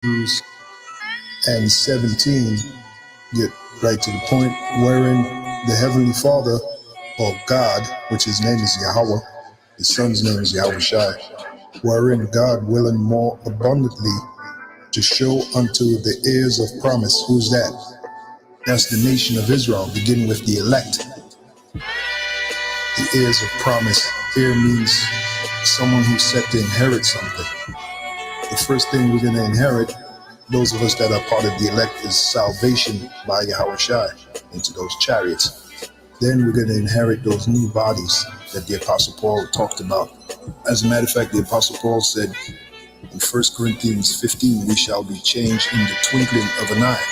and 17 get right to the point, wherein the Heavenly Father, or God, which his name is Yahweh, his son's name is Yahweh Shai, wherein God willing more abundantly to show unto the heirs of promise. Who's that? That's the nation of Israel, beginning with the elect. The heirs of promise. Heir means someone who's set to inherit something. The first thing we're going to inherit, those of us that are part of the elect, is salvation by Yahweh Shai into those chariots. Then we're going to inherit those new bodies that the Apostle Paul talked about. As a matter of fact, the Apostle Paul said in 1 Corinthians 15, we shall be changed in the twinkling of an eye.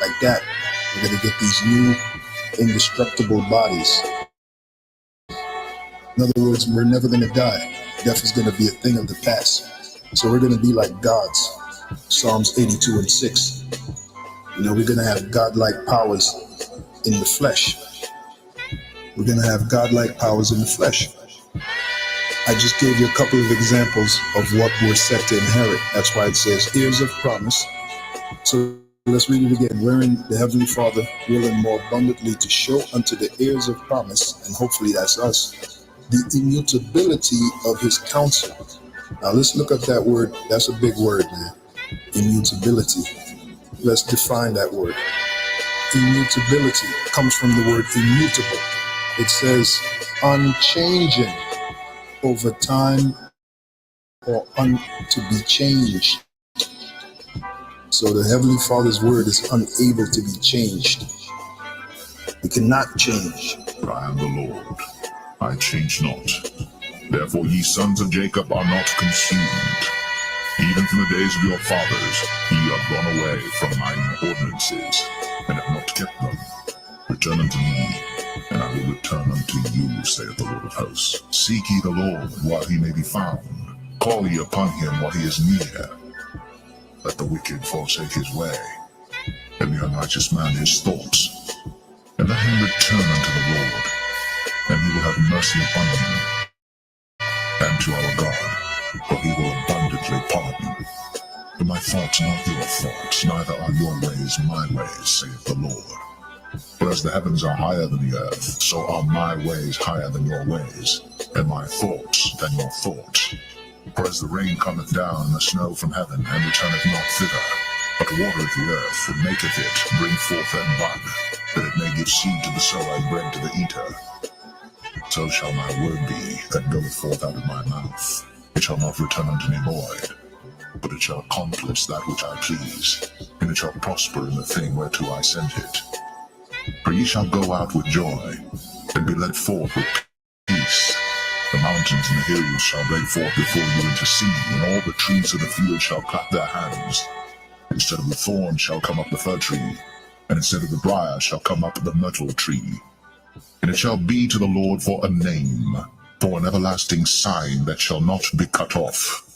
Like that, we're going to get these new indestructible bodies. In other words, we're never going to die. Death is going to be a thing of the past. So we're going to be like gods. Psalms 82 and 6. You know, we're going to have godlike powers in the flesh. We're going to have godlike powers in the flesh. I just gave you a couple of examples of what we're set to inherit. That's why it says heirs of promise. So let's read it again. Wherein the Heavenly Father willing more abundantly to show unto the heirs of promise, and hopefully that's us, the immutability of his counsel. Now let's look up that word. That's a big word, man. Immutability. Let's define that word. Immutability comes from the word immutable. It says unchanging over time, or to be changed. So the Heavenly Father's word is unable to be changed. It cannot change. I am the Lord, I change not. Therefore ye sons of Jacob are not consumed. Even from the days of your fathers ye are gone away from mine ordinances, and have not kept them. Return unto me, and I will return unto you, saith the Lord of hosts. Seek ye the Lord while he may be found. Call ye upon him while he is near. Let the wicked forsake his way, and the unrighteous man his thoughts. And let him return unto the Lord, and he will have mercy upon him, and to our God, for he will abundantly pardon. For my thoughts are not your thoughts, neither are your ways my ways, saith the Lord. For as the heavens are higher than the earth, so are my ways higher than your ways, and my thoughts than your thoughts. For as the rain cometh down, and the snow from heaven, and returneth not thither, but watereth the earth, and maketh it bring forth and bud, that it may give seed to the sower and bread to the eater, so shall my word be that goeth forth out of my mouth. It shall not return unto me void, but it shall accomplish that which I please, and it shall prosper in the thing whereto I sent it. For ye shall go out with joy, and be led forth with peace. The mountains and the hills shall break forth before you into seed, and all the trees of the field shall clap their hands. Instead of the thorn shall come up the fir tree, and instead of the briar shall come up the myrtle tree. And it shall be to the Lord for a name, for an everlasting sign that shall not be cut off.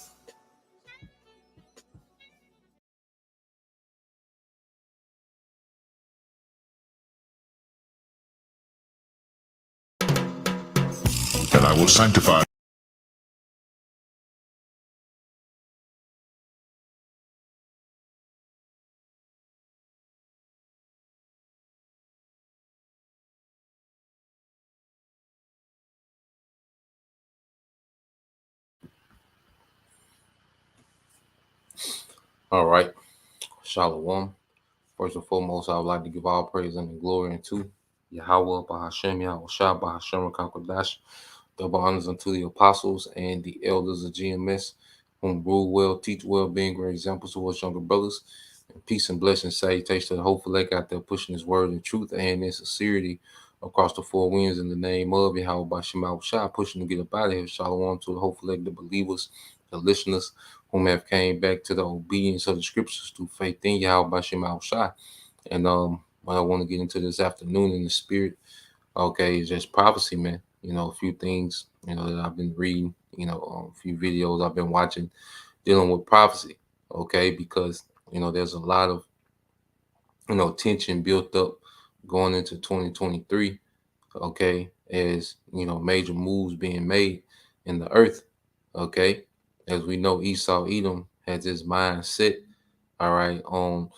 And I will sanctify. All right. Shalom. First and foremost, I would like to give all praise and glory unto Yahweh, Bahashem, Yahweh Shah, Bahashem, Kakodash. Double honors unto the apostles and the elders of GMS, whom rule well, teach well, being great examples to us younger brothers. And peace and blessings, salutation to the hopeful lake out there pushing his word in truth and in sincerity across the four winds in the name of Yahweh Bahashem, Yahweh Shah, pushing to get up out of here. Shalom to the hopeful lake, the believers, the listeners, whom have came back to the obedience of the scriptures through faith in Yahweh Bahashem, Yahweh Shah. And what I want to get into this afternoon in the spirit, okay, is just prophecy, man. You know, a few things, you know, that I've been reading, you know, a few videos I've been watching dealing with prophecy, okay, because, you know, there's a lot of, you know, tension built up going into 2023, okay, as, you know, major moves being made in the earth, okay. As we know, Esau, Edom has his mind set all right, on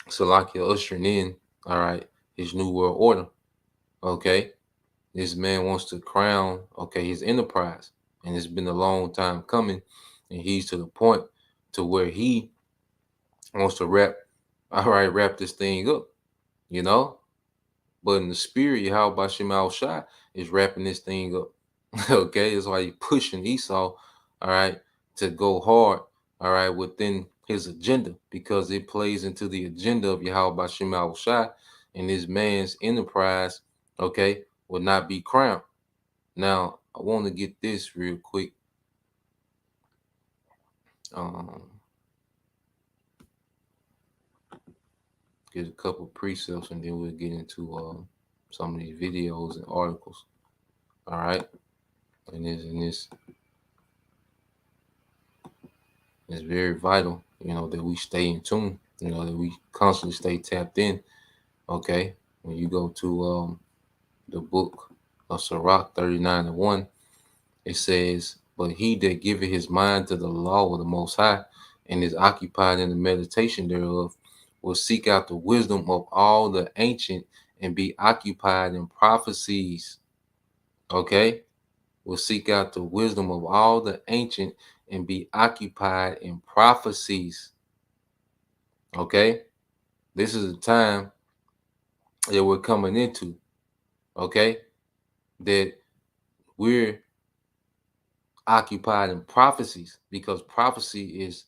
Salakia ushering in, all right, his new world order. Okay. This man wants to crown, okay, his enterprise. And it's been a long time coming. And he's to the point to where he wants to wrap this thing up, you know? But in the spirit, Yahweh Shema Shai is wrapping this thing up. Okay, that's why he's pushing Esau, all right, to go hard, all right, within his agenda, because it plays into the agenda of Yahweh Shema Shai, and this man's enterprise, okay, will not be crowned. Now, I want to get this real quick. Get a couple precepts, and then we'll get into some of these videos and articles. All right, and this is very vital, that we stay in tune, that we constantly stay tapped in. Okay, when you go to the book of Sirach 39:1, it says, "But he that giveth his mind to the law of the Most High, and is occupied in the meditation thereof, will seek out the wisdom of all the ancient, and be occupied in prophecies." Okay, will seek out the wisdom of all the ancient, and be occupied in prophecies. Okay, this is a time that we're coming into. Okay, that we're occupied in prophecies, because prophecy is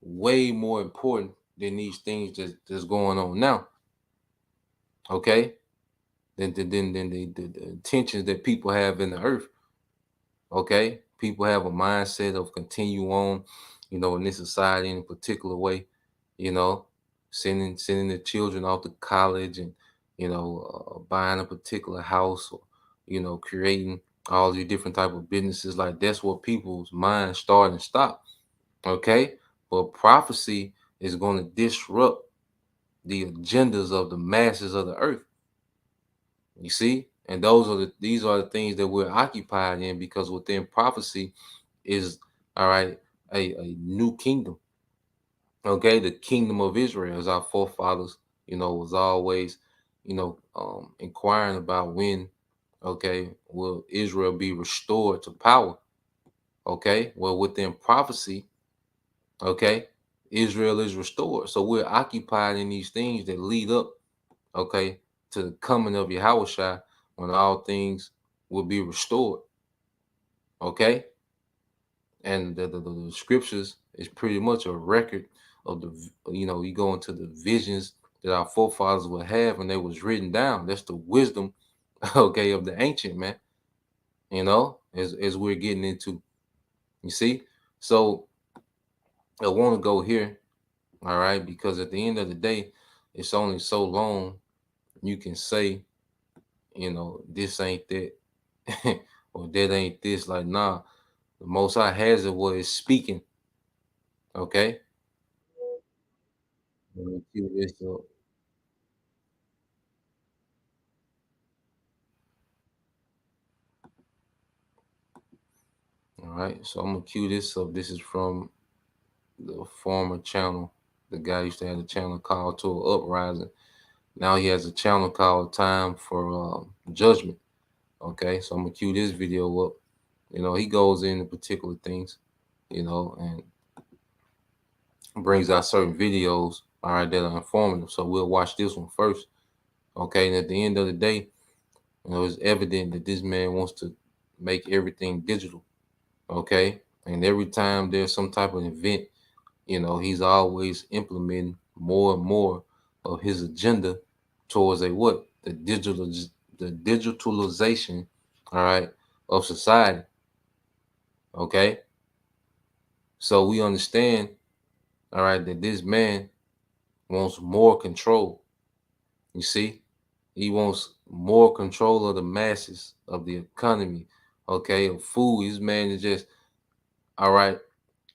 way more important than these things that's going on now. Okay, than the intentions that people have in the earth. Okay, people have a mindset of continue on, in this society in a particular way, sending the children off to college, and buying a particular house, or creating all these different type of businesses. Like, that's what people's minds start and stop. Okay, but prophecy is going to disrupt the agendas of the masses of the earth. You see, and these are the things that we're occupied in, because within prophecy is, all right, a new kingdom. Okay, the kingdom of Israel, as our forefathers, was always, inquiring about when, okay, will Israel be restored to power? Okay, well, within prophecy, okay, Israel is restored. So we're occupied in these things that lead up, okay, to the coming of Yahushua, when all things will be restored. Okay, and the scriptures is pretty much a record of you go into the visions that our forefathers would have, and they was written down. That's the wisdom, okay, of the ancient, man. As we're getting into, you see. So I want to go here, all right, because at the end of the day, it's only so long you can say, this ain't that, or that ain't this. Like, nah, the Most High has it what is speaking. Okay. Let me cue this up. All right, so I'm gonna cue this up. This is from the former channel. The guy used to have a channel called To Uprising. Now he has a channel called Time for Judgment. Okay, so I'm gonna cue this video up. He goes into particular things, and brings out certain videos, all right, that are informative. So we'll watch this one first. Okay, and at the end of the day, it's evident that this man wants to make everything digital. Okay, and every time there's some type of event, he's always implementing more and more of his agenda towards the digitalization, all right, of society. Okay, so we understand, all right, that this man wants more control. You see, he wants more control of the masses, of the economy, okay, of food. This man is just, all right.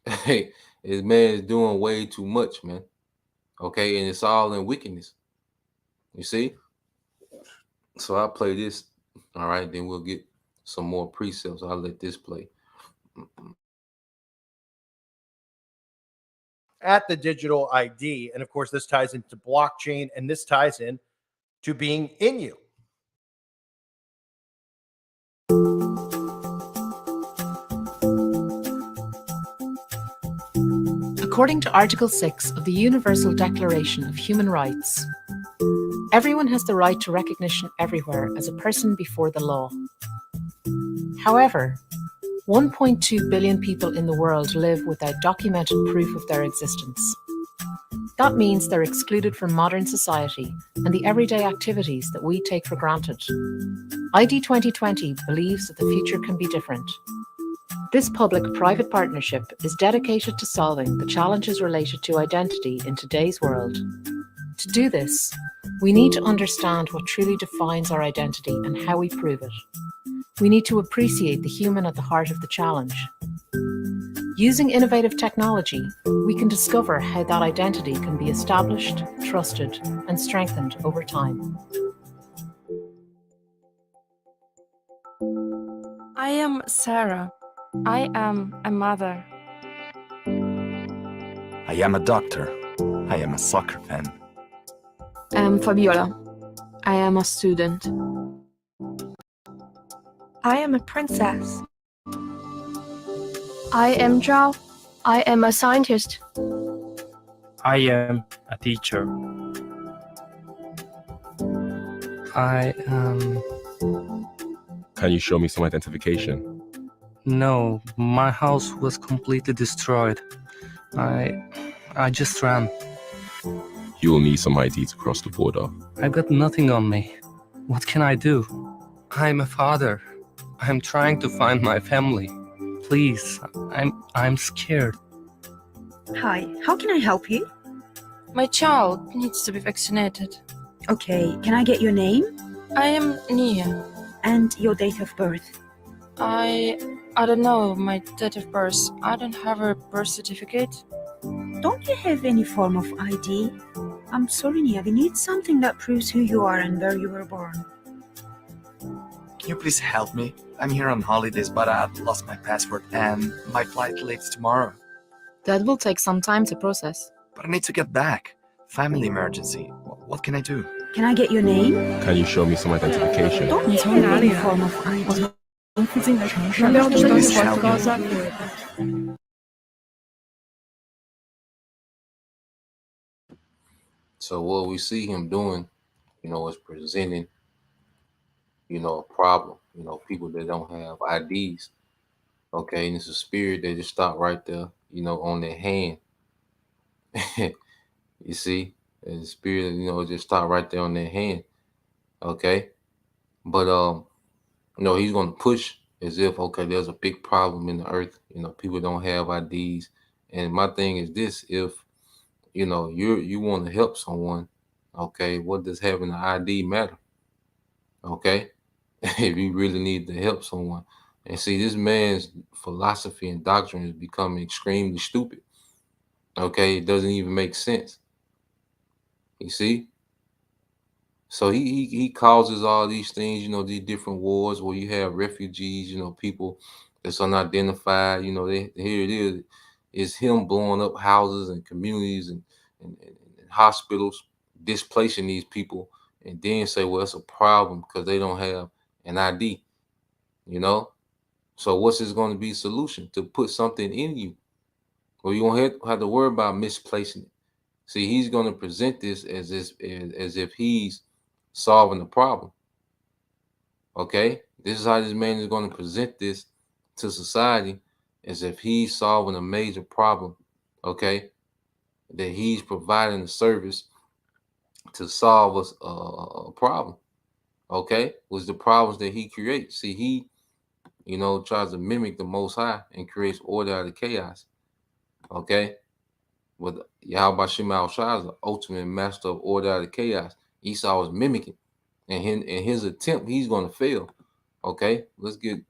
Hey, this man is doing way too much, man. Okay, and it's all in wickedness. You see? So I'll play this. All right, then we'll get some more precepts. I'll let this play. at the digital ID. And of course, this ties into blockchain, and this ties in to being in you. According to Article 6 of the Universal Declaration of Human Rights, everyone has the right to recognition everywhere as a person before the law. However, 1.2 billion people in the world live without documented proof of their existence. That means they're excluded from modern society and the everyday activities that we take for granted. ID 2020 believes that the future can be different. This public-private partnership is dedicated to solving the challenges related to identity in today's world. To do this, we need to understand what truly defines our identity and how we prove it. We need to appreciate the human at the heart of the challenge. Using innovative technology, we can discover how that identity can be established, trusted, and strengthened over time. I am Sarah. I am a mother. I am a doctor. I am a soccer fan. I am Fabiola. I am a student. I am a princess. I am Zhao. I am a scientist. I am a teacher. I am... Can you show me some identification? No, my house was completely destroyed. I just ran. You will need some ID to cross the border. I've got nothing on me. What can I do? I'm a father. I'm trying to find my family. Please, I'm scared. Hi, how can I help you? My child needs to be vaccinated. Okay, can I get your name? I am Nia. And your date of birth? I don't know my date of birth. I don't have a birth certificate. Don't you have any form of ID? I'm sorry, Nia, we need something that proves who you are and where you were born. Can you please help me? I'm here on holidays, but I've lost my passport and my flight leaves tomorrow. That will take some time to process. But I need to get back. Family emergency. What can I do? Can I get your name? Can you show me some identification? Don't you have any form of ID? Please help me. So what we see him doing, is presenting, a problem. People that don't have IDs. Okay, and it's a spirit that just stop right there, on their hand. You see, and the spirit, just stop right there on their hand. Okay, but he's gonna push as if there's a big problem in the earth. People don't have IDs, and my thing is this: if you want to help someone, okay, what does having an ID matter? Okay, if you really need to help someone. And see, this man's philosophy and doctrine is becoming extremely stupid. Okay, it doesn't even make sense. You see? So he causes all these things, these different wars where you have refugees, people that's unidentified, here it is. It's him blowing up houses and communities and hospitals, displacing these people, and then say, well, it's a problem because they don't have an ID, So what's this going to be solution? To put something in you. Well, you won't have to worry about misplacing it. See, he's going to present this as if he's solving the problem. Okay? This is how this man is going to present this to society, as if he's solving a major problem. Okay? That he's providing a service to solve a problem. Okay? Was the problems that he creates. See, he tries to mimic the Most High and creates order out of chaos. Okay? But Yahweh Shema Shai is the ultimate master of order out of chaos. Esau was mimicking. And in his attempt, he's going to fail. Okay? Let's get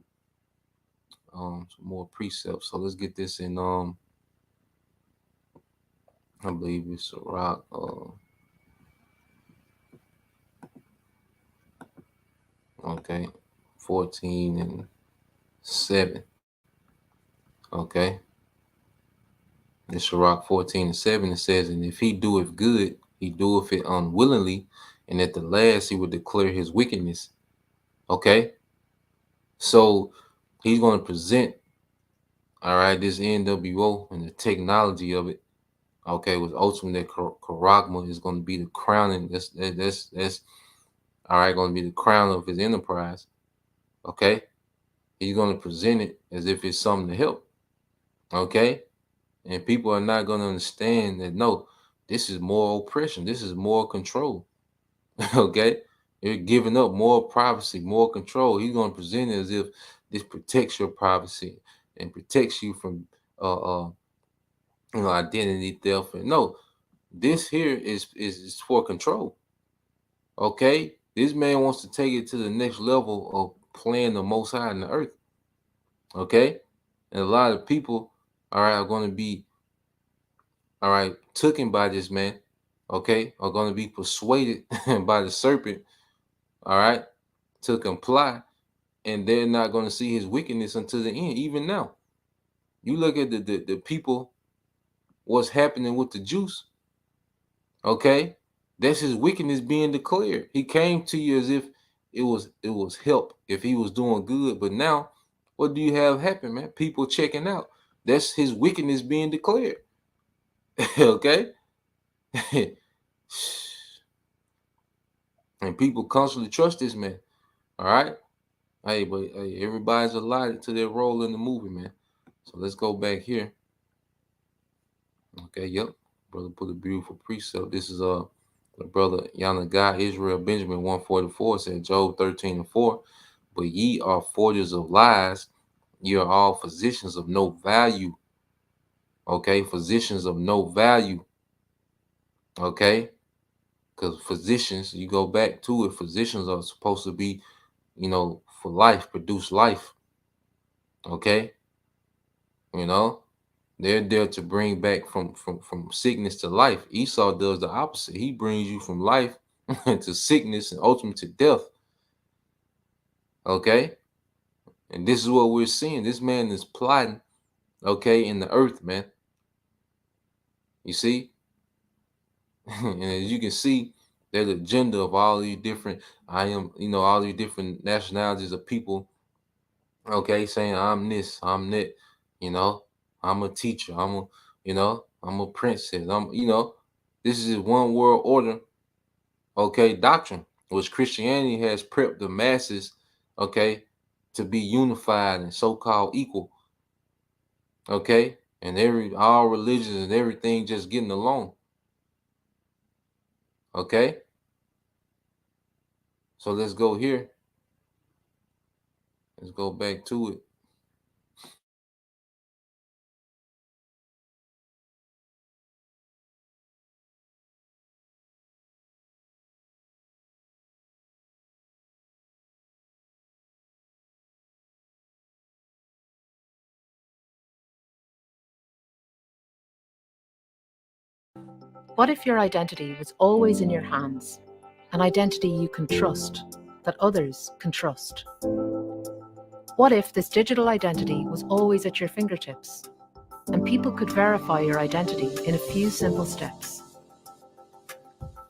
some more precepts. So let's get this in, I believe it's Sirach. 14 and 7. Okay. In Sirach 14:7, it says, and if he doeth good, he doeth it unwillingly, and at the last he will declare his wickedness. Okay? So he's going to present, all right, this NWO and the technology of it, okay, was ultimately that Charagma is going to be the crowning. That's all right, going to be the crown of his enterprise. Okay? He's going to present it as if it's something to help. Okay? And people are not going to understand that, no, this is more oppression. This is more control. Okay? You're giving up more privacy, more control. He's going to present it as if this protects your privacy and protects you from identity theft. And no, this here is for control. Okay? This man wants to take it to the next level of playing the Most High in the earth. Okay? And a lot of people, all right, are going to be, all right, taken by this man, okay, are going to be persuaded by the serpent, all right, to comply, and they're not going to see his wickedness until the end. Even now, you look at the people, what's happening with the juice, okay, that's his wickedness being declared. He came to you as if it was help, if he was doing good, but now, what do you have happen, man? People checking out. That's his wickedness being declared. Okay? And people constantly trust this man. All right? Hey, but hey, everybody's allotted to their role in the movie, man. So let's go back here. Okay, yep. Brother put a beautiful precept. This is the brother Yanagai Israel Benjamin 144 said, Job 13:4. But ye are forgers of lies, ye are all physicians of no value. Okay, physicians of no value. Okay, because physicians, you go back to it, physicians are supposed to be, for life, produce life. Okay, they're there to bring back from sickness to life. Esau does the opposite. He brings you from life to sickness and ultimately to death. Okay, and this is what we're seeing. This man is plotting, okay, in the earth, man. You see? And as you can see, there's the agenda of all these different, all these different nationalities of people, okay, saying I'm this, I'm that, I'm a teacher, I'm a princess, this is one world order, okay, doctrine, which Christianity has prepped the masses, okay, to be unified and so-called equal, okay, and all religions and everything just getting along. Okay, so let's go here. Let's go back to it. What if your identity was always in your hands? An identity you can trust, that others can trust? What if this digital identity was always at your fingertips, and people could verify your identity in a few simple steps?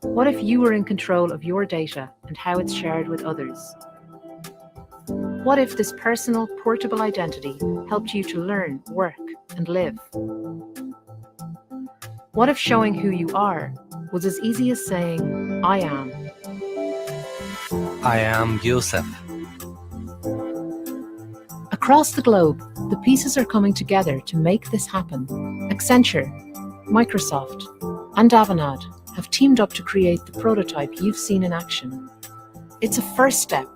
What if you were in control of your data and how it's shared with others? What if this personal, portable identity helped you to learn, work, and live? What if showing who you are was as easy as saying, I am? I am Yosef. Across the globe, the pieces are coming together to make this happen. Accenture, Microsoft, and Avanade have teamed up to create the prototype you've seen in action. It's a first step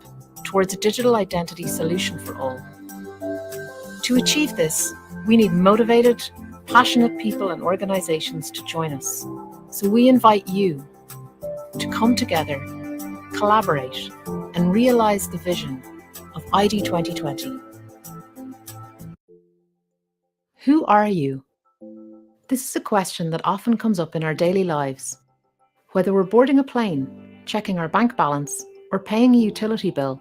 towards a digital identity solution for all. To achieve this, we need motivated, passionate people and organizations to join us. So we invite you to come together, collaborate, and realize the vision of ID 2020. Who are you? This is a question that often comes up in our daily lives. Whether we're boarding a plane, checking our bank balance, or paying a utility bill,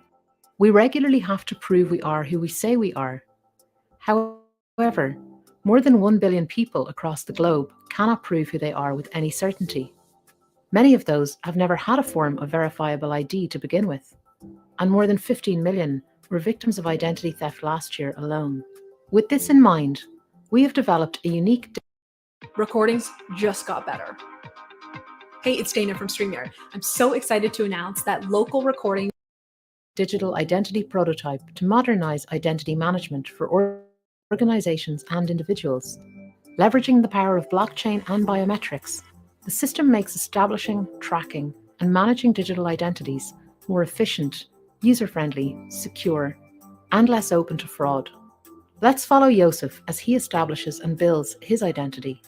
we regularly have to prove we are who we say we are. However, More than 1 billion people across the globe cannot prove who they are with any certainty. Many of those have never had a form of verifiable ID to begin with, and more than 15 million were victims of identity theft last year alone. With this in mind, we have developed a unique Recordings just got better. Hey, it's Dana from StreamYard. I'm so excited to announce that local recording digital identity prototype to modernize identity management for organizations and individuals. Leveraging the power of blockchain and biometrics, the system makes establishing, tracking, and managing digital identities more efficient, user-friendly, secure, and less open to fraud. Let's follow Joseph as he establishes and builds his identity.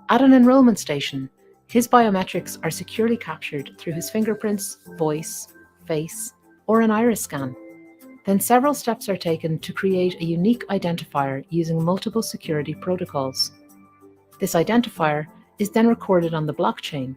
At an enrollment station, his biometrics are securely captured through his fingerprints, voice, face, or an iris scan. Then several steps are taken to create a unique identifier using multiple security protocols. This identifier is then recorded on the blockchain,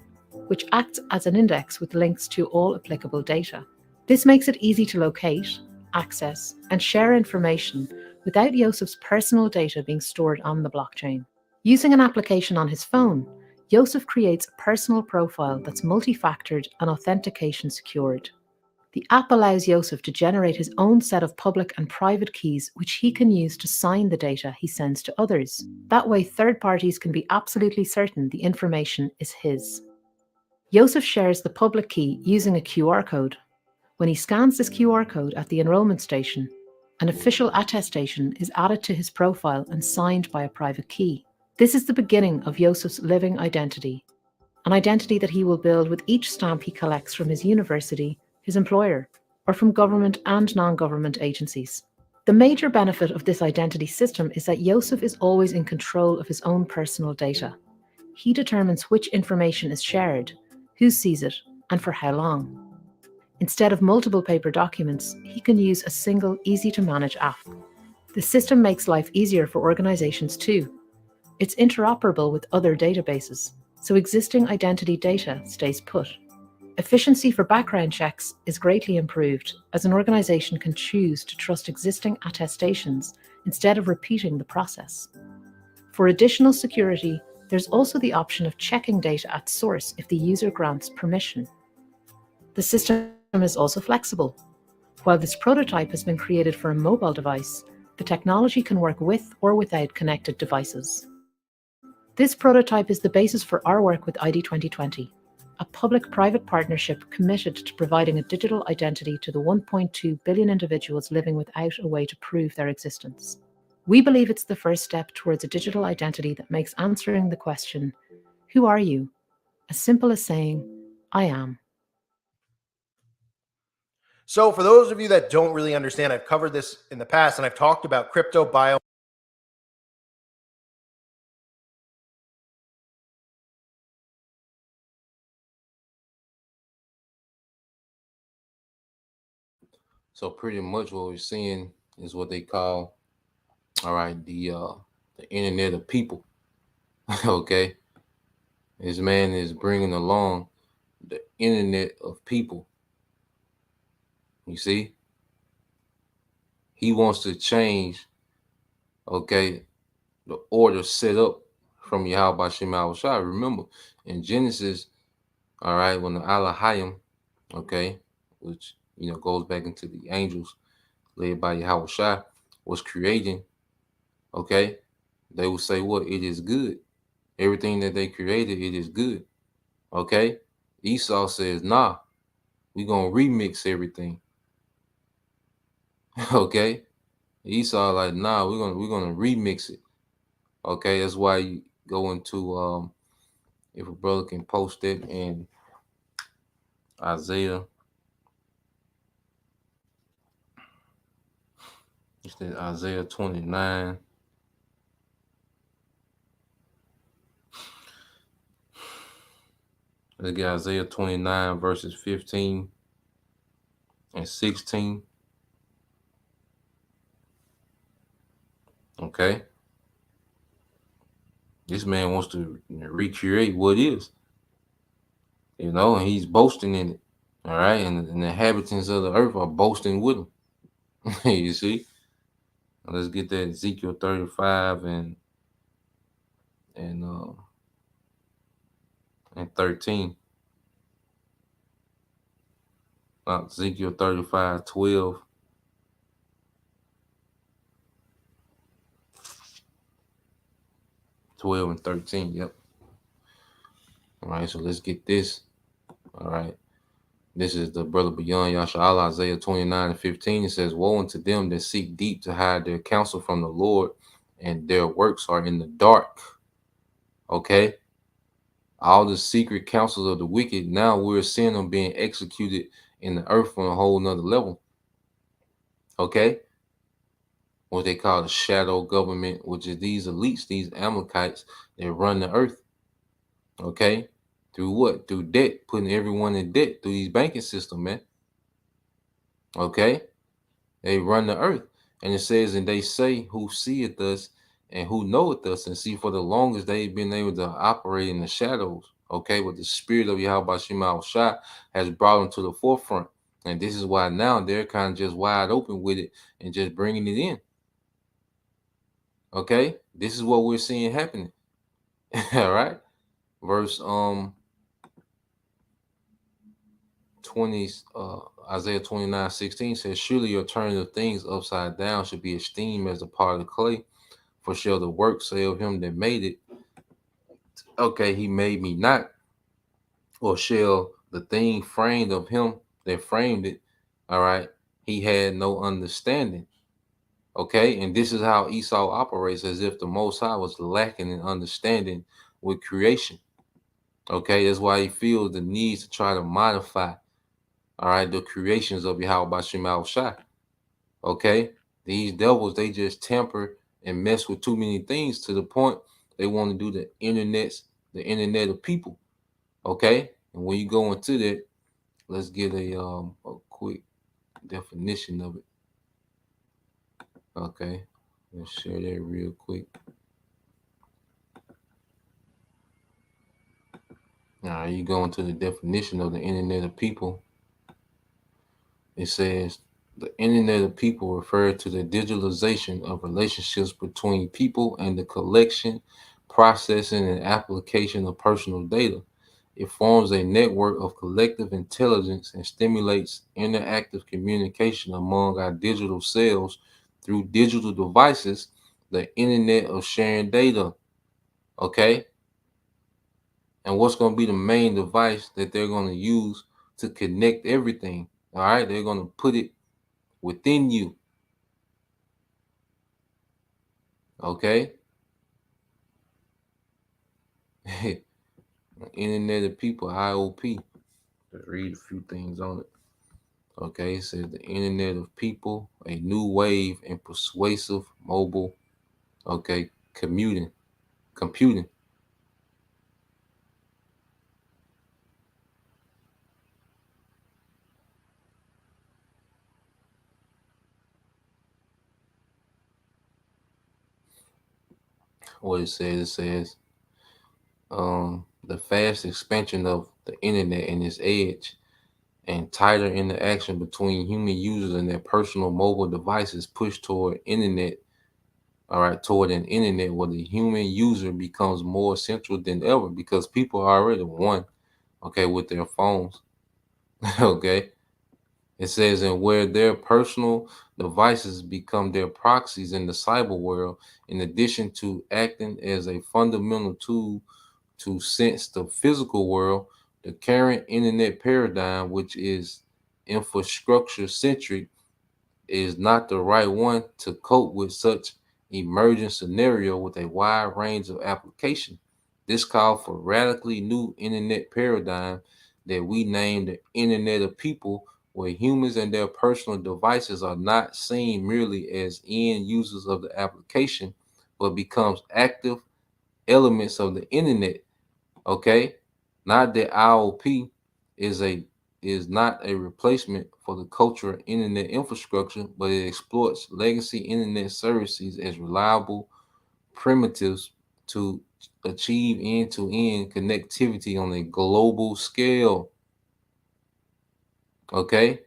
which acts as an index with links to all applicable data. This makes it easy to locate, access, and share information without Joseph's personal data being stored on the blockchain. Using an application on his phone, Joseph creates a personal profile that's multi-factored and authentication secured. The app allows Joseph to generate his own set of public and private keys, which he can use to sign the data he sends to others. That way, third parties can be absolutely certain the information is his. Joseph shares the public key using a QR code. When he scans this QR code at the enrollment station, an official attestation is added to his profile and signed by a private key. This is the beginning of Joseph's living identity, an identity that he will build with each stamp he collects from his university, his employer, or from government and non-government agencies. The major benefit of this identity system is that Joseph is always in control of his own personal data. He determines which information is shared, who sees it, and for how long. Instead of multiple paper documents, he can use a single, easy-to-manage app. The system makes life easier for organizations too. It's interoperable with other databases, so existing identity data stays put. Efficiency for background checks is greatly improved, as an organization can choose to trust existing attestations instead of repeating the process. For additional security, there's also the option of checking data at source if the user grants permission. The system is also flexible. While this prototype has been created for a mobile device, the technology can work with or without connected devices. This prototype is the basis for our work with ID 2020. A public-private partnership committed to providing a digital identity to the 1.2 billion individuals living without a way to prove their existence. We believe it's the first step towards a digital identity that makes answering the question, "Who are you?" as simple as saying, "I am." So for those of you that don't really understand, I've covered this in the past, and I've talked about crypto bio. So pretty much what we're seeing is what they call, all right, the internet of people. Okay, this man is bringing along the internet of people. You see, he wants to change, okay, the order set up from Yahweh Shem Shai. Remember in Genesis, all right, when the Elohim, okay, which goes back into the angels led by Yahweh Shai, was creating, okay, they would say what? It is good. Everything that they created, it is good. Okay? Esau says, nah, we're gonna remix everything. Okay? Esau like, nah, we're gonna remix it. Okay, that's why you go into if a brother can post it in Isaiah. It's in Isaiah 29. Let's get Isaiah 29 verses 15 and 16. Okay. This man wants to recreate what is, and he's boasting in it. All right. And the inhabitants of the earth are boasting with him. You see? Let's get that Ezekiel 35 and and 13. Ezekiel 35:12. 12 and 13. Yep. All right, so let's get this. All right. This is the brother beyond Yasha'Allah, Isaiah 29:15. It says, woe unto them that seek deep to hide their counsel from the Lord, and their works are in the dark. Okay. All the secret counsels of the wicked, now we're seeing them being executed in the earth on a whole nother level. Okay. What they call the shadow government, which is these elites, these Amalekites, that run the earth. Okay. Through what? Through debt, putting everyone in debt through these banking system, man. Okay. They run the earth. And it says, and they say, who seeth us and who knoweth us. And see, for the longest they've been able to operate in the shadows. Okay. But the spirit of Yahweh Shema Shah has brought them to the forefront. And this is why now they're kind of just wide open with it and just bringing it in. Okay. This is what we're seeing happening. All right. Verse 20, Isaiah 29:16 says, surely your turning of things upside down should be esteemed as a part of the clay, for shall the work say of him that made it, okay, he made me not, or shall the thing framed of him that framed it, all right, he had no understanding. Okay, and this is how Esau operates, as if the Most High was lacking in understanding with creation. Okay, that's why he feels the need to try to modify, all right, the creations of Yahweh Shema Shai. Okay, these devils, they just tamper and mess with too many things to the point they want to do the internet of people. Okay, and when you go into that, let's get a quick definition of it. Okay, let's share that real quick. Now you go into the definition of the internet of people. It says the internet of people refers to the digitalization of relationships between people and the collection, processing, and application of personal data. It forms a network of collective intelligence and stimulates interactive communication among our digital selves through digital devices, the internet of sharing data. Okay? And what's going to be the main device that they're going to use to connect everything? All right? They're going to put it within you. Okay? Internet of People, IOP. Let's read a few things on it. Okay, it says the Internet of People, a new wave in persuasive mobile, okay, computing. What it says, the fast expansion of the internet and its edge and tighter interaction between human users and their personal mobile devices push toward internet, all right, toward an internet where the human user becomes more central than ever, because people are already one, okay, with their phones. Okay. It says, and where their personal devices become their proxies in the cyber world, in addition to acting as a fundamental tool to sense the physical world, the current internet paradigm, which is infrastructure centric, is not the right one to cope with such emerging scenario with a wide range of application. This called for radically new internet paradigm that we name the Internet of People, where humans and their personal devices are not seen merely as end users of the application, but becomes active elements of the internet. Okay, not that IOP is not a replacement for the cultural internet infrastructure, but it exploits legacy internet services as reliable primitives to achieve end-to-end connectivity on a global scale. Okay,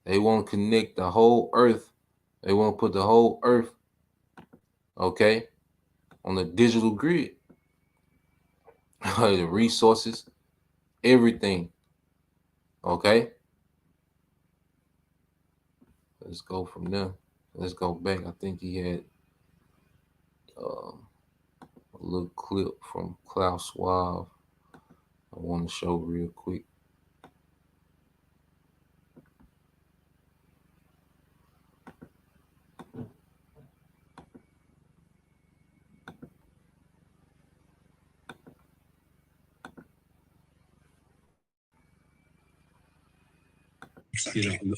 they want to connect the whole earth. They want to put the whole earth, okay, on the digital grid. The resources, everything. Okay. Let's go from there. Let's go back. I think he had a little clip from Klaus Schwab I want to show real quick.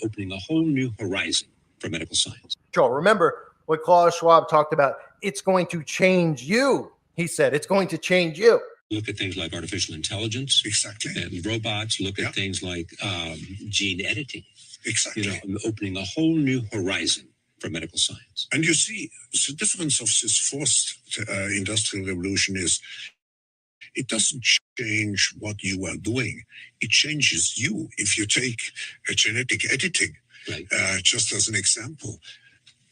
Opening a whole new horizon for medical science. Remember what Klaus Schwab talked about? It's going to change you. He said it's going to change you. Look at things like artificial intelligence, exactly, and robots. Look at things like gene editing, exactly. Opening a whole new horizon for medical science. And you see, the difference of this fourth industrial revolution is it doesn't change what you are doing. It changes you. If you take genetic editing, right. Just as an example,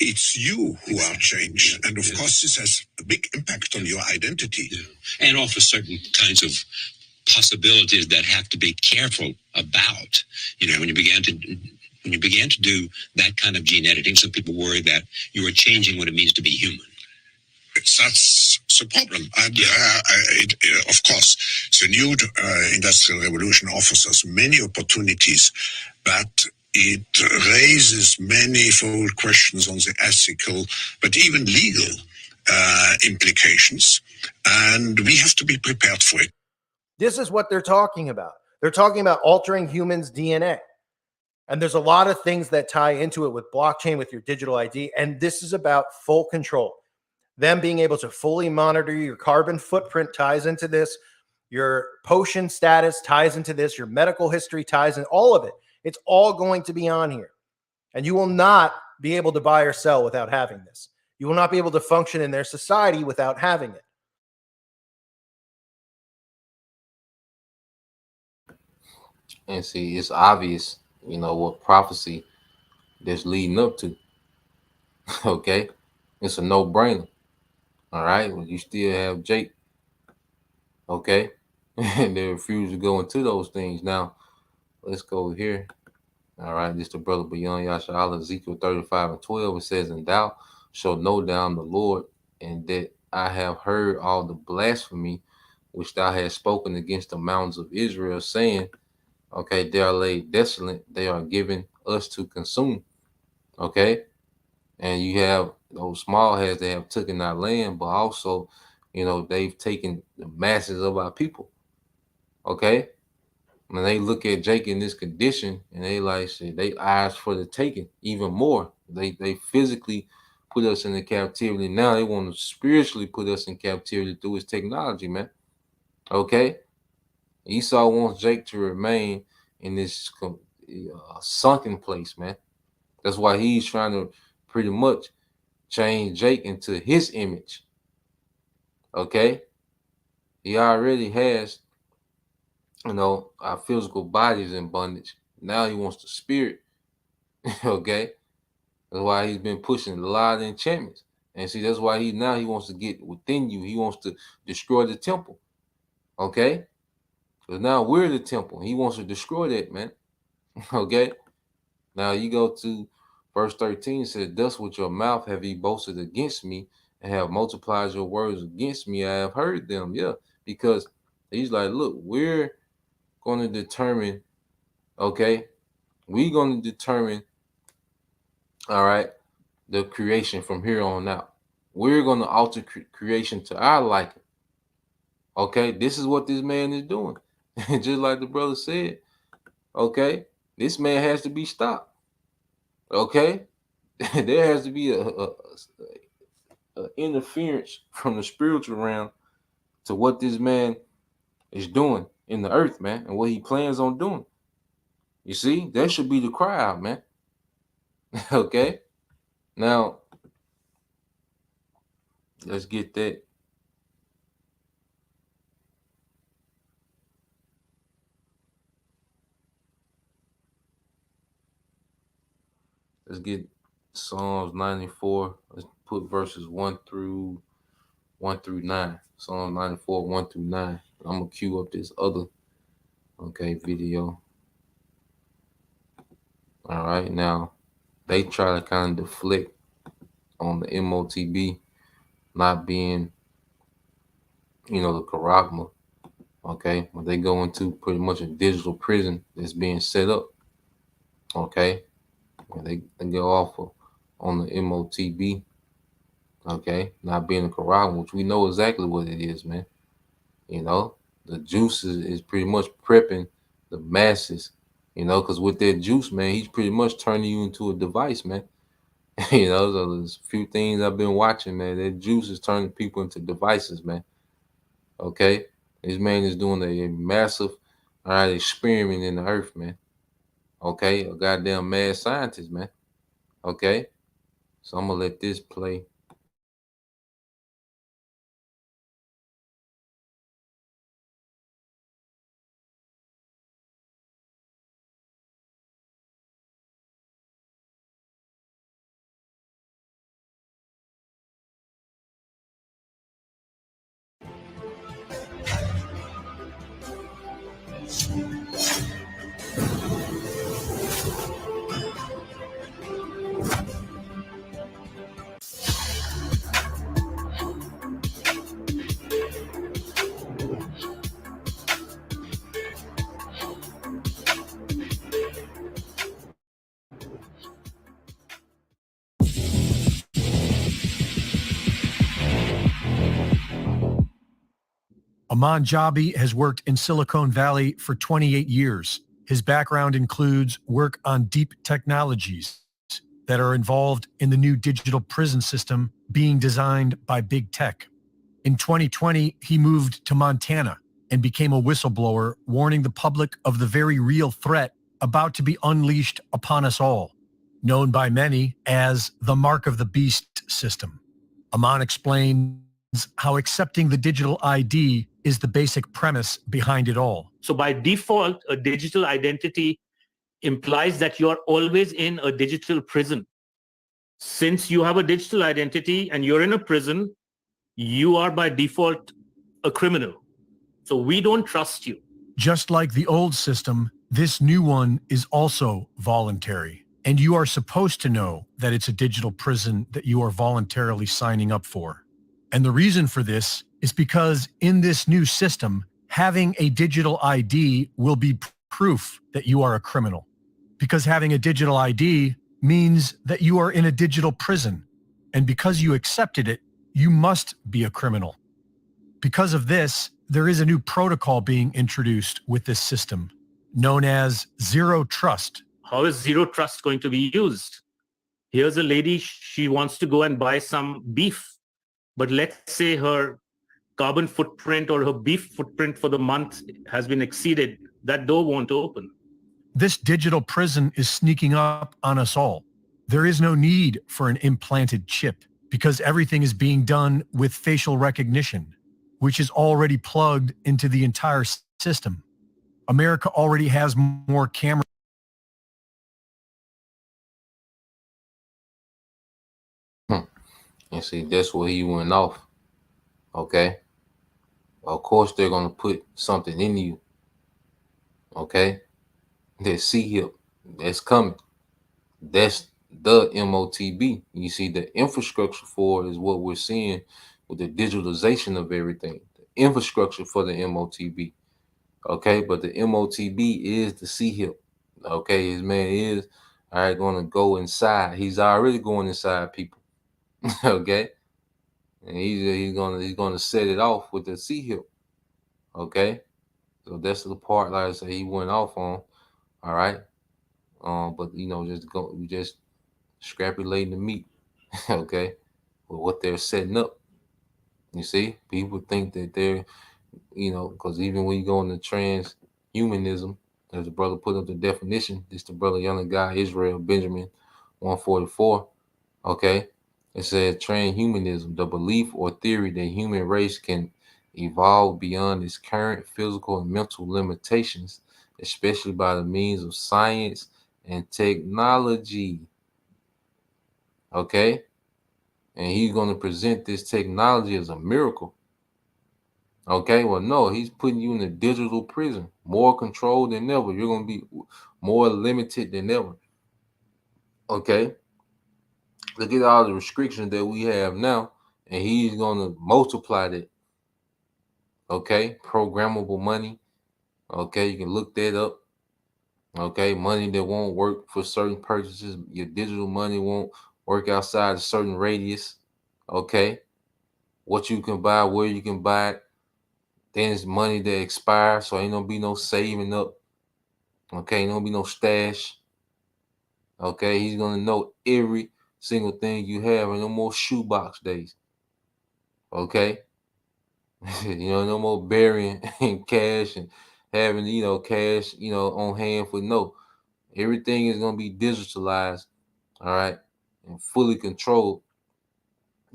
it's you who are changed. And of course, this has a big impact on your identity. And offer certain kinds of possibilities that have to be careful about. When you began to do that kind of gene editing, some people worry that you are changing what it means to be human. That's the problem. And of course, the new industrial revolution offers us many opportunities, but it raises manifold questions on the ethical, but even legal implications. And we have to be prepared for it. This is what they're talking about. They're talking about altering humans' DNA. And there's a lot of things that tie into it with blockchain, with your digital ID. And this is about full control. Them being able to fully monitor your carbon footprint ties into this. Your potion status ties into this. Your medical history ties in, all of it. It's all going to be on here. And you will not be able to buy or sell without having this. You will not be able to function in their society without having it. And see, it's obvious, what prophecy that's leading up to. Okay? It's a no-brainer. All right? Well, you still have Jake. Okay? And they refuse to go into those things. Now, let's go here. All right, this is the brother beyond Yashala, Ezekiel 35:12. It says, and thou shalt know that I am the Lord, and that I have heard all the blasphemy which thou hast spoken against the mountains of Israel, saying, okay, they are laid desolate, they are given us to consume. Okay, and you have those small heads that have taken our land, but also, they've taken the masses of our people. Okay. When they look at Jake in this condition, and they like say they eyes for the taking even more. They physically put us in the captivity. Now they want to spiritually put us in captivity through his technology, man. Okay, Esau wants Jake to remain in this sunken place, man. That's why he's trying to pretty much change Jake into his image. Okay, he already has, our physical bodies in bondage. Now he wants the spirit. Okay, that's why he's been pushing a lot of enchantments. And see, that's why he wants to get within you. He wants to destroy the temple. Okay, because now we're the temple. He wants to destroy that, man. Okay, now you go to verse 13. It says, thus with your mouth have ye boasted against me, and have multiplied your words against me. I have heard them. Yeah, because he's like, look, we're going to determine, okay, we're going to determine, all right, the creation from here on out. We're going to alter creation to our liking. Okay, this is what this man is doing. Just like the brother said, okay, this man has to be stopped. Okay, there has to be a interference from the spiritual realm to what this man is doing in the earth, man, and what he plans on doing. You see, that should be the cry out, man. Okay, now let's get that. Let's get Psalms 94. Let's put verses 1 through 1 through 9. Psalm 94, 1 through 9. I'm going to cue up this other, video. All right. Now, they try to kind of deflect on the MOTB not being, the charagma. Okay. But they go into pretty much a digital prison that's being set up. Okay. And they go off on the MOTB. Okay. Not being a charagma, which we know exactly what it is, man. The juice is pretty much prepping the masses, because with that juice, man, he's pretty much turning you into a device, man. So there's a few things I've been watching, man. That juice is turning people into devices, man. Okay? This man is doing a massive, experiment in the earth, man. Okay? A goddamn mad scientist, man. Okay? So I'm going to let this play. Aman Jabi has worked in Silicon Valley for 28 years. His background includes work on deep technologies that are involved in the new digital prison system being designed by big tech. In 2020, he moved to Montana and became a whistleblower, warning the public of the very real threat about to be unleashed upon us all, known by many as the Mark of the Beast system. Aman explains how accepting the digital ID is the basic premise behind it all. So by default, a digital identity implies that you're always in a digital prison. Since you have a digital identity and you're in a prison, you are by default a criminal. So we don't trust you. Just like the old system, this new one is also voluntary. And you are supposed to know that it's a digital prison that you are voluntarily signing up for. And the reason for this is because in this new system, having a digital ID will be proof that you are a criminal. Because having a digital ID means that you are in a digital prison. And because you accepted it, you must be a criminal. Because of this, there is a new protocol being introduced with this system, known as Zero Trust. How is Zero Trust going to be used? Here's a lady, she wants to go and buy some beef. But let's say her carbon footprint or her beef footprint for the month has been exceeded. That door won't open. This digital prison is sneaking up on us all. There is no need for an implanted chip because everything is being done with facial recognition, which is already plugged into the entire system. America already has more cameras. And see, that's where he went off. Okay. Of course, they're going to put something in you. Okay. That C-HIP, that's coming. That's the MOTB. You see, the infrastructure for it is what we're seeing with the digitalization of everything. The infrastructure for the MOTB. Okay. But the MOTB is the C-HIP. Okay. His man is going to go inside. He's already going inside people. Okay, and he's gonna set it off with the C-HIP. Okay, so that's the part, like I say, he went off on. All right, but just scrapulating the meat. Okay, with what they're setting up. You see, people think that they're, because even when you go into transhumanism, as the brother put up the definition, this the brother Young Guy Israel Benjamin 144. Okay. It says transhumanism, the belief or theory that human race can evolve beyond its current physical and mental limitations, especially by the means of science and technology. Okay? and he's going to present this technology as a miracle. Okay, well, no, he's putting you in a digital prison, more control than ever. You're going to be more limited than ever. Okay, look at all the restrictions that we have now, and he's going to multiply that. Okay, programmable money. Okay, you can look that up. Okay, money that won't work for certain purchases. Your digital money won't work outside a certain radius. Okay, what you can buy, where you can buy it. Then it's money that expires, so ain't gonna be no saving up. Okay, ain't gonna be no stash. Okay, he's gonna know every single thing you have, and no more shoebox days. Okay, no more burying in cash and having cash on hand for no. Everything is gonna be digitalized, all right, and fully controlled.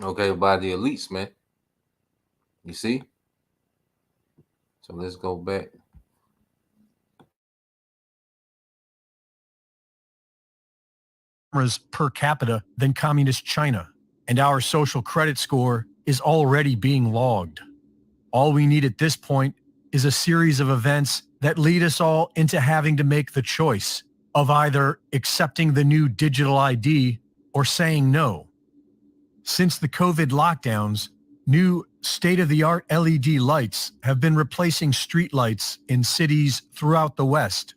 Okay, by the elites, man. You see? So let's go back. Per capita than communist China, and our social credit score is already being logged. All we need at this point is a series of events that lead us all into having to make the choice of either accepting the new digital ID or saying no. Since the COVID lockdowns, new state-of-the-art LED lights have been replacing street lights in cities throughout the West.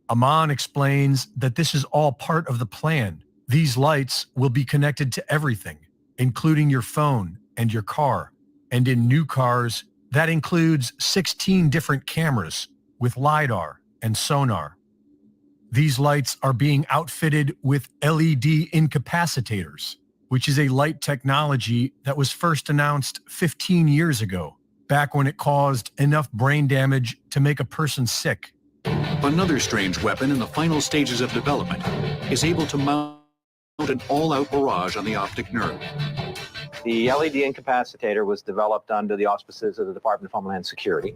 Aman explains that this is all part of the plan. These lights will be connected to everything, including your phone and your car. And in new cars, that includes 16 different cameras with LiDAR and sonar. These lights are being outfitted with LED incapacitators, which is a light technology that was first announced 15 years ago, back when it caused enough brain damage to make a person sick. Another strange weapon in the final stages of development is able to mount an all-out barrage on the optic nerve. The LED incapacitator was developed under the auspices of the Department of Homeland Security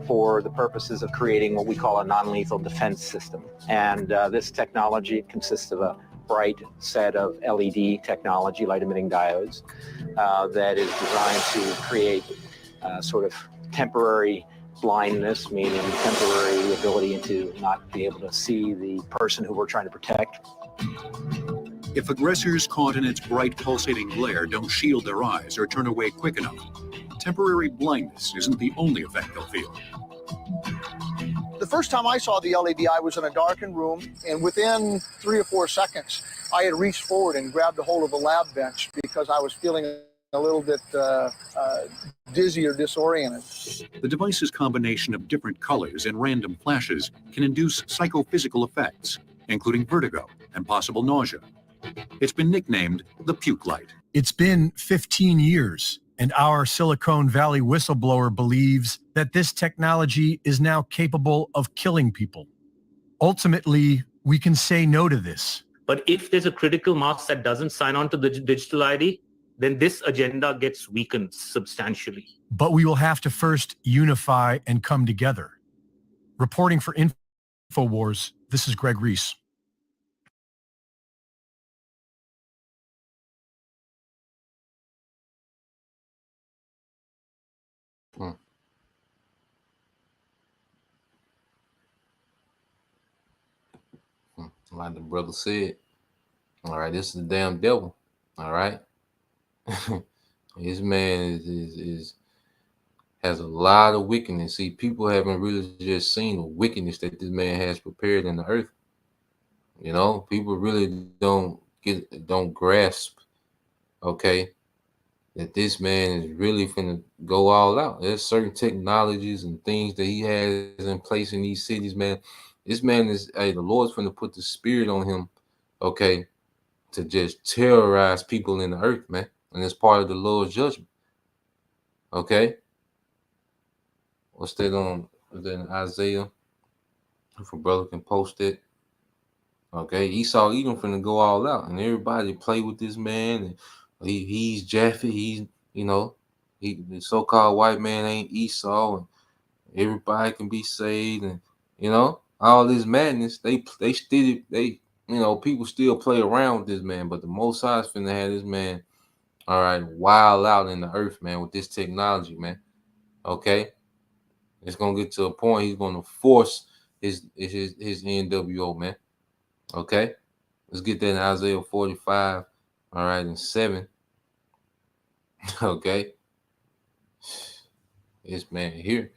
for the purposes of creating what we call a non-lethal defense system. And this technology consists of a bright set of LED technology, light-emitting diodes, that is designed to create sort of temporary blindness, meaning temporary ability to not be able to see the person who we're trying to protect. If aggressors caught in its bright pulsating glare don't shield their eyes or turn away quick enough, temporary blindness isn't the only effect they'll feel. The first time I saw the LED, I was in a darkened room, and within 3 or 4 seconds, I had reached forward and grabbed a hold of a lab bench because I was feeling a little bit dizzy or disoriented. The device's combination of different colors and random flashes can induce psychophysical effects, including vertigo and possible nausea. It's been nicknamed the puke light. It's been 15 years, and our Silicon Valley whistleblower believes that this technology is now capable of killing people. Ultimately, we can say no to this. But if there's a critical mass that doesn't sign on to the digital ID, then this agenda gets weakened substantially. But we will have to first unify and come together. Reporting for InfoWars, this is Greg Reese. Like the brother said, all right, this is the damn devil. All right. This man has a lot of wickedness. See, people haven't really just seen the wickedness that this man has prepared in the earth. People really don't grasp, okay, that this man is really finna go all out. There's certain technologies and things that he has in place in these cities, man. This man is, the Lord's finna put the spirit on him, okay, to just terrorize people in the earth, man. And it's part of the Lord's judgment. Okay. What's that on? Is that in Isaiah? If a brother can post it. Okay. Esau Edom finna go all out, and everybody play with this man. And he's Japhet. He's, the so-called white man ain't Esau, and everybody can be saved, and all this madness. People still play around with this man, but the Most High is finna have this man all right, wild out in the earth, man, with this technology, man. Okay, it's gonna get to a point he's gonna force his NWO, man. Okay, let's get that in Isaiah 45, all right, and 7. Okay, this man here.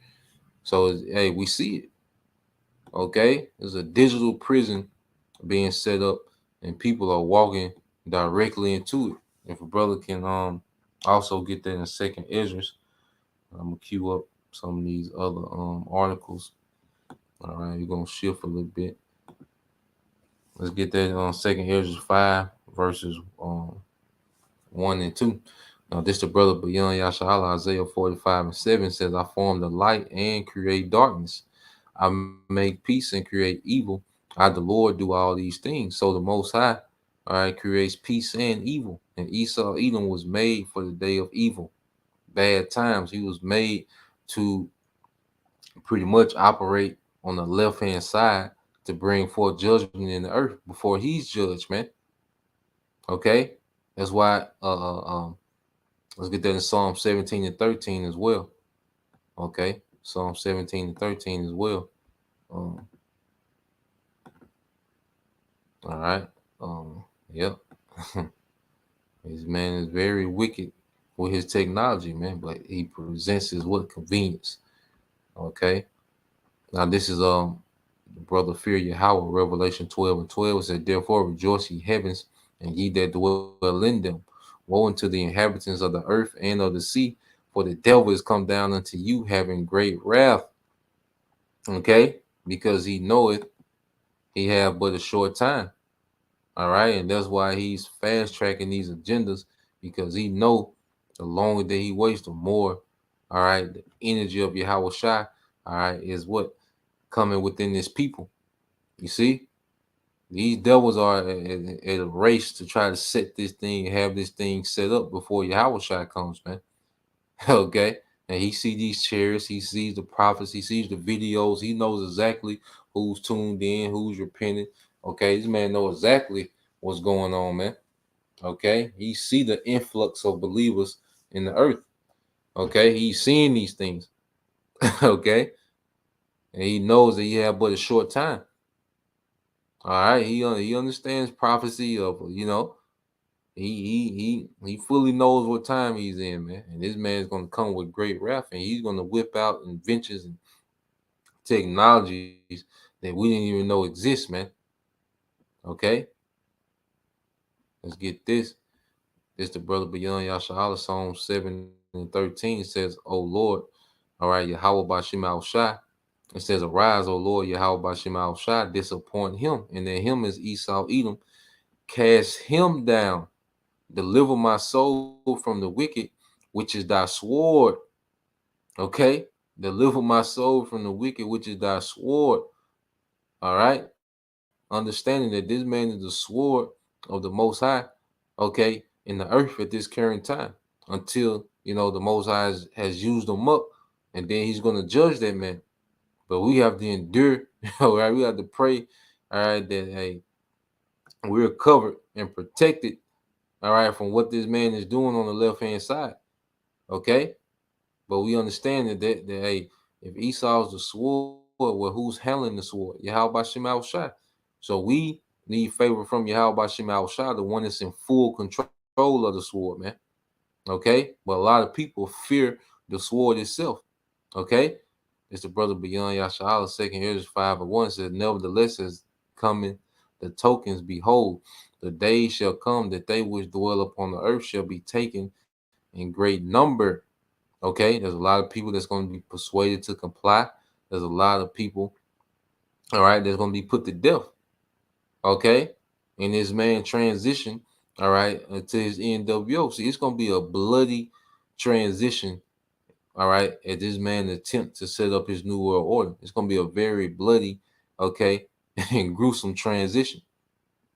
So hey, we see it. Okay, there's a digital prison being set up, and people are walking directly into it. If a brother can also get that in Second Esdras, I'm gonna queue up some of these other articles. All right, you're gonna shift a little bit. Let's get that on Second Esdras 5 verses 1 and 2. Now, this the brother beyond Yashala, Isaiah 45 and 7 says, I form the light and create darkness. I make peace and create evil. I, the Lord, do all these things. So the Most High, all right, creates peace and evil. And Esau, Edom was made for the day of evil, bad times. He was made to pretty much operate on the left-hand side to bring forth judgment in the earth before he's judged, man. Okay? That's why let's get that in Psalm 17 and 13 as well. Okay, Psalm 17 and 13 as well. All right. Yep. This man is very wicked with his technology, man, but he presents his what convenience. Okay. Now this is brother Fear Yahweh, Revelation 12 and 12 said, therefore rejoice ye heavens, and ye that dwell in them. Woe unto the inhabitants of the earth and of the sea, for the devil is come down unto you, having great wrath. Okay, because he knoweth he have but a short time. All right, and that's why he's fast tracking these agendas, because he know the longer that he waits, the more, all right, the energy of Yahweh Shai, all right, is what coming within this people. You see, these devils are at a race to try to set this thing, have this thing set up before Yahweh Shai comes, man. Okay, and he sees these chairs, he sees the prophets, he sees the videos, he knows exactly who's tuned in, who's repenting. Okay, this man knows exactly what's going on, man. Okay, he see the influx of believers in the earth. Okay, he's seeing these things. Okay, and he knows that he have but a short time. All right, he understands prophecy of, you know, he fully knows what time he's in, man. And this man's gonna come with great wrath, and he's gonna whip out inventions and technologies that we didn't even know exist, man. Okay, let's get this. This the brother beyond Yashala, Psalm 7 and 13 says, "O Lord, all right, Yahweh Bashim Al Shai." It says, "Arise, O Lord, Yahweh Bashim Al Shai, disappoint him." And then him is Esau Edom. Cast him down. Deliver my soul from the wicked, which is thy sword. Okay? Deliver my soul from the wicked, which is thy sword. All right? Understanding that this man is the sword of the Most High, okay, in the earth at this current time, until, you know, the Most High has used them up, and then he's going to judge that man. But we have to endure, all right? We have to pray, all right, that, hey, we're covered and protected, all right, from what this man is doing on the left-hand side, okay? But we understand that hey, if Esau's the sword, well, who's handling the sword? Yahweh Shem Shai. So we need favor from Yahweh Shem Shai, the one that's in full control of the sword, man. Okay? But a lot of people fear the sword itself. Okay? It's the brother beyond Yashala, 2 Esdras 5 and 1 says, nevertheless is coming the tokens, behold, the days shall come that they which dwell upon the earth shall be taken in great number. Okay, there's a lot of people that's going to be persuaded to comply. There's a lot of people, all right, that's going to be put to death. Okay, and this man transition, all right, to his NWO. See, it's going to be a bloody transition, all right, at this man attempt to set up his new world order. It's going to be a very bloody, okay, and gruesome transition.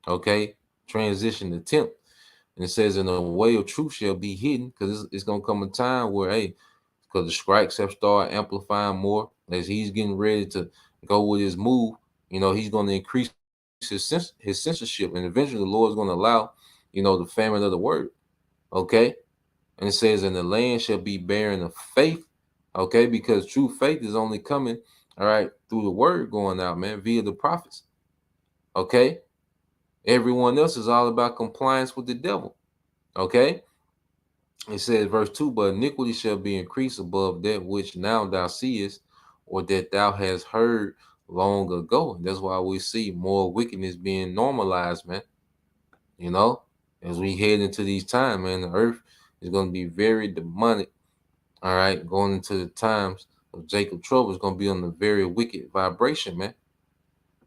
Okay, transition attempt. And it says, in the way of truth shall be hidden, because it's going to come a time where, hey, because the strikes have started amplifying more as he's getting ready to go with his move, you know, he's going to increase his censorship. And eventually the Lord is going to allow, you know, the famine of the word. Okay. And it says, and the land shall be barren of faith. Okay. Because true faith is only coming, all right, through the word going out, man, via the prophets. Okay. Everyone else is all about compliance with the devil. Okay. It says, verse 2, but iniquity shall be increased above that which now thou seest, or that thou hast heard long ago. And that's why we see more wickedness being normalized, man. You know, as we head into these times, man, the earth is going to be very demonic. All right, going into the times of Jacob trouble is going to be on the very wicked vibration, man.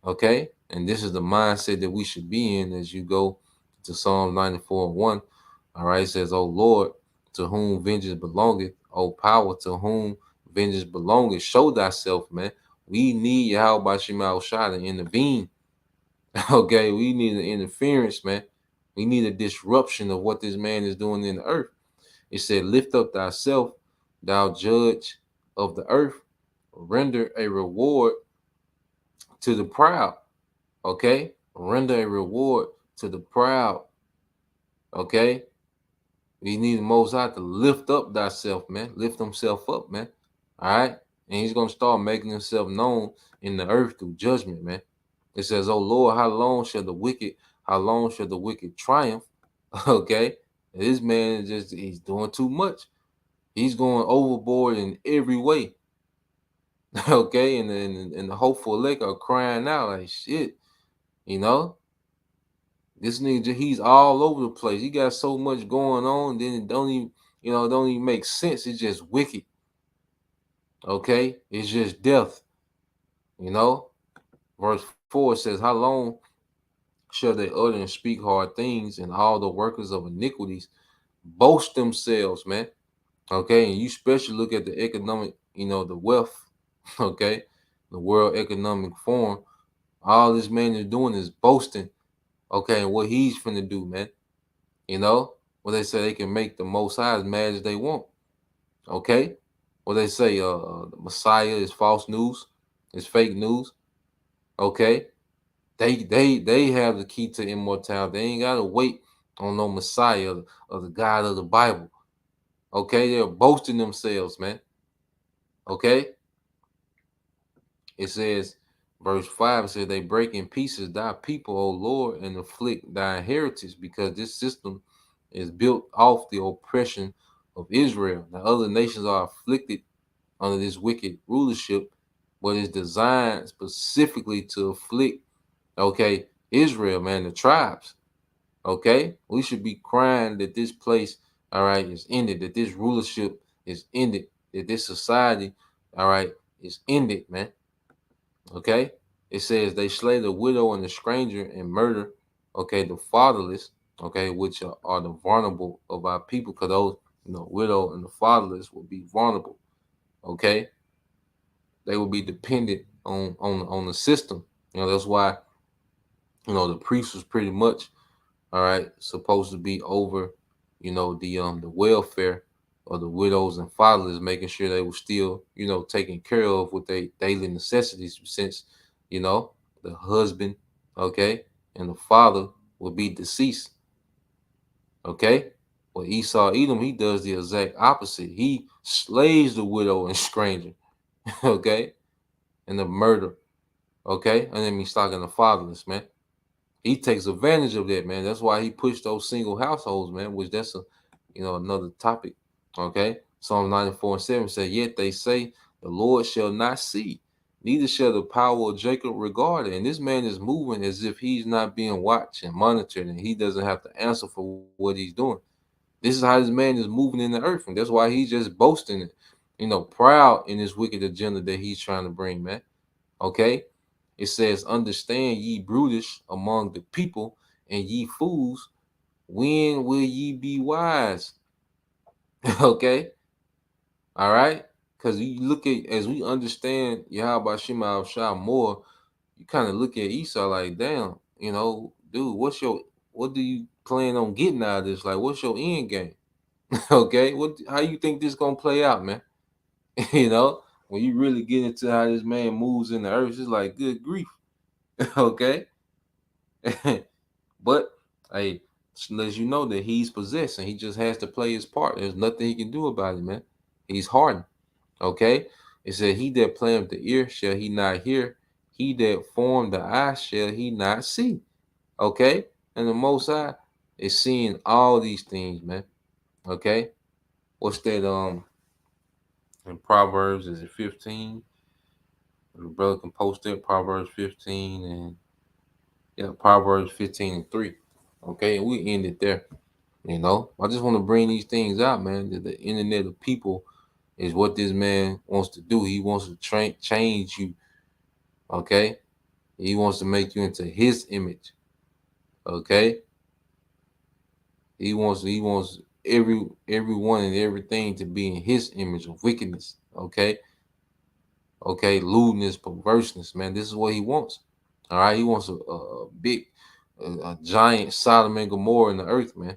Okay, and this is the mindset that we should be in as you go to Psalm 94:1. All right, it says, O Lord, to whom vengeance belongeth, O power, to whom vengeance belongeth, show thyself, man. We need Yahweh Shema Shah to intervene. Okay, we need an interference, man. We need a disruption of what this man is doing in the earth. It said, lift up thyself, thou judge of the earth, render a reward to the proud. Okay, render a reward to the proud. Okay, we need the Most High to lift up thyself, man. Lift himself up, man. All right, and he's gonna start making himself known in the earth through judgment, man. It says, "Oh Lord, how long shall the wicked triumph?" Okay, and this man is he's doing too much. He's going overboard in every way. Okay, and the hopeful elect are crying out like shit. You know, this nigga, he's all over the place. He got so much going on, then it don't even make sense. It's just wicked. Okay, it's just death. You know, verse 4 says, "How long shall they utter and speak hard things, and all the workers of iniquities boast themselves, man?" Okay, and you especially look at the economic, the wealth, okay, the World Economic Forum. All this man is doing is boasting, okay, and what he's finna do, man. You know, what they say they can make the Most High as mad as they want. Okay, what they say, the Messiah is false news, is fake news. Okay, they have the key to immortality. They ain't gotta wait on no Messiah or the God of the Bible. Okay, they're boasting themselves, man. Okay, it says, verse 5 says, they break in pieces thy people, O Lord, and afflict thy inheritance, because this system is built off the oppression of Israel. Now, other nations are afflicted under this wicked rulership, but it's designed specifically to afflict, okay, Israel, man, the tribes. Okay, we should be crying that this place, all right, is ended, that this rulership is ended, that this society, all right, is ended, man. Okay, it says they slay the widow and the stranger and murder, okay, the fatherless, okay, which are the vulnerable of our people, because those, widow and the fatherless will be vulnerable. Okay, they will be dependent on the system. That's why, the priest was pretty much, all right, supposed to be over, the welfare of the widows and fatherless, making sure they were still, taken care of with their daily necessities, since, the husband, okay, and the father would be deceased. Okay. Well, Esau Edom, he does the exact opposite. He slays the widow and stranger, okay, and the murder, okay, and then he's stalking the fatherless, man. He takes advantage of that, man. That's why he pushed those single households, man, which that's another topic. Okay. Psalm 94:7 said, yet they say the Lord shall not see, neither shall the power of Jacob regard it. And this man is moving as if he's not being watched and monitored, and he doesn't have to answer for what he's doing. This is how this man is moving in the earth. And that's why he's just boasting it, proud in this wicked agenda that he's trying to bring, man. Okay. It says, understand ye brutish among the people, and ye fools, when will ye be wise? Okay. All right. Because you look at, as we understand Yahweh Shema Shah more, you kind of look at Esau like, damn, dude, what do you plan on getting out of this? Like, what's your end game? Okay. How you think this gonna play out, man? When you really get into how this man moves in the earth, it's like, good grief. Okay. But hey, lets you know that he's possessed and he just has to play his part. There's nothing he can do about it, man. He's hardened. Okay? It said, he that planned the ear shall he not hear. He that formed the eye shall he not see. Okay? And the Most High is seeing all these things, man. Okay? What's that? In Proverbs, is it 15? The brother can post it, Proverbs 15 and yeah, Proverbs 15 and 3. Okay, and we end it there. You know, I just want to bring these things out, man. That the internet of people is what this man wants to do. He wants to change you. Okay, he wants to make you into his image. Okay, he wants everyone and everything to be in his image of wickedness. Okay, lewdness, perverseness, man. This is what he wants. All right, he wants a big, a giant Sodom and Gomorrah in the earth, man.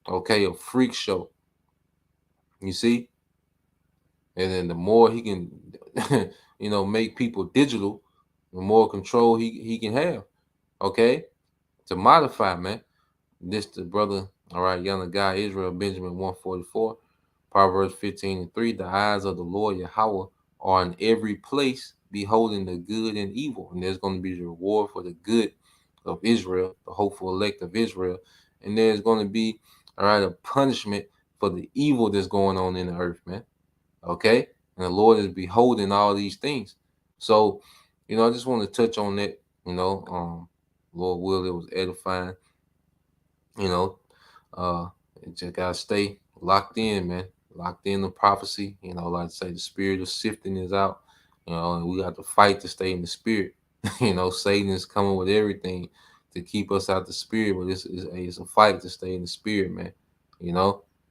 Okay, a freak show. You see, and then the more he can, make people digital, the more control he can have. Okay, to modify, man. This the brother. All right, young guy, Israel Benjamin 144, Proverbs 15 and 3. The eyes of the Lord Yahweh are in every place, beholding the good and evil, and there's going to be a reward for the good of Israel, the hopeful elect of Israel, and there's going to be, all right, a punishment for the evil that's going on in the earth, man. Okay, and the Lord is beholding all these things. So, I just want to touch on that. Lord will, it was edifying. Just gotta stay locked in, man. Locked in the prophecy. Like I say, the spirit of sifting is out. And we got to fight to stay in the spirit. Satan is coming with everything to keep us out the spirit, but it's a fight to stay in the spirit, man.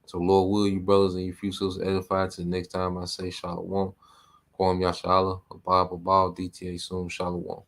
So Lord will, you brothers and you few sisters edified. To the next time I say shalom. Kwam Yashala, Abba Babal, DTA soon, shalom.